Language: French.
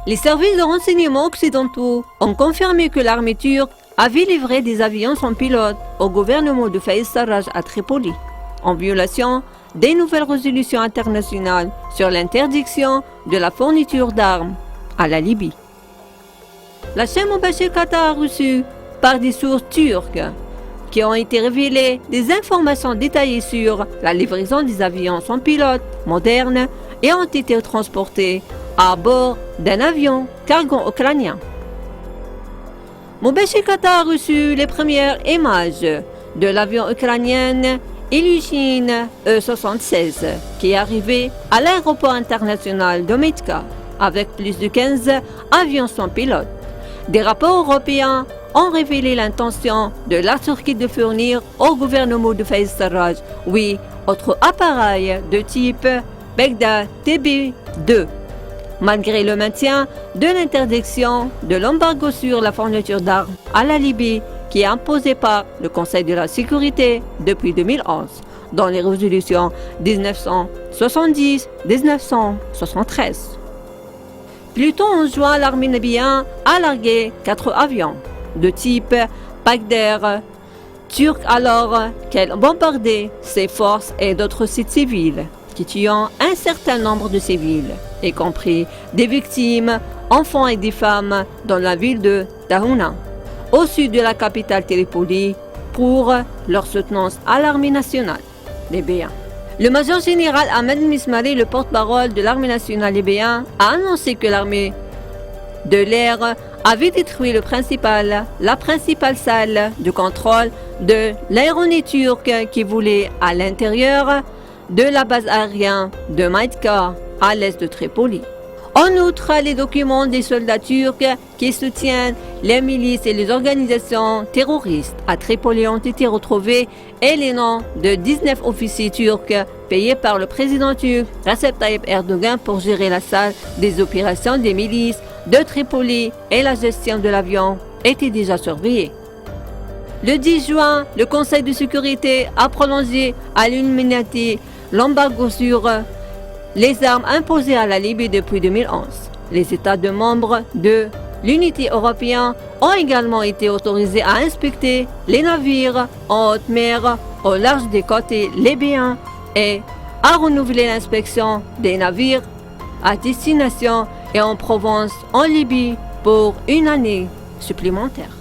Les services de renseignement occidentaux ont confirmé que l'armée turque avait livré des avions sans pilote au gouvernement de Faiz Sarraj à Tripoli, en violation des nouvelles résolutions internationales sur l'interdiction de la fourniture d'armes à la Libye. La chaîne Mubashir Qatar a reçu par des sources turques qui ont été révélées des informations détaillées sur la livraison des avions sans pilote modernes et ont été transportés à bord d'un avion cargo ukrainien. Mubashir Qatar a reçu les premières images de l'avion ukrainien Ilyushin E-76 qui est arrivé à l'aéroport international de Metka avec plus de 15 avions sans pilote. Des rapports européens ont révélé l'intention de la Turquie de fournir au gouvernement de Faiz Sarraj, autres appareils de type Begda TB2, malgré le maintien de l'interdiction de l'embargo sur la fourniture d'armes à la Libye qui est imposé par le Conseil de la sécurité depuis 2011 dans les résolutions 1970-1973. Plus tôt en juin, l'armée libyenne a largué 4 avions de type Bagder turc alors qu'elle bombardait ses forces et d'autres sites civils, qui tuant un certain nombre de civils, y compris des victimes, enfants et des femmes dans la ville de Tahouna, au sud de la capitale Tripoli, pour leur soutenance à l'armée nationale libyenne. Le major général Ahmed Mismari, le porte-parole de l'armée nationale libyenne, a annoncé que l'armée de l'air avait détruit la principale salle de contrôle de l'aéronautique turque qui voulait à l'intérieur de la base aérienne de Metka à l'est de Tripoli. En outre, les documents des soldats turcs qui soutiennent les milices et les organisations terroristes à Tripoli ont été retrouvés et les noms de 19 officiers turcs payés par le président turc Recep Tayyip Erdogan pour gérer la salle des opérations des milices de Tripoli et la gestion de l'avion étaient déjà surveillés. Le 10 juin, le Conseil de sécurité a prolongé à l'unanimité l'embargo sur les armes imposées à la Libye depuis 2011. Les États membres de l'unité européenne ont également été autorisés à inspecter les navires en haute mer au large des côtes libyennes et à renouveler l'inspection des navires à destination et en Provence en Libye pour une année supplémentaire.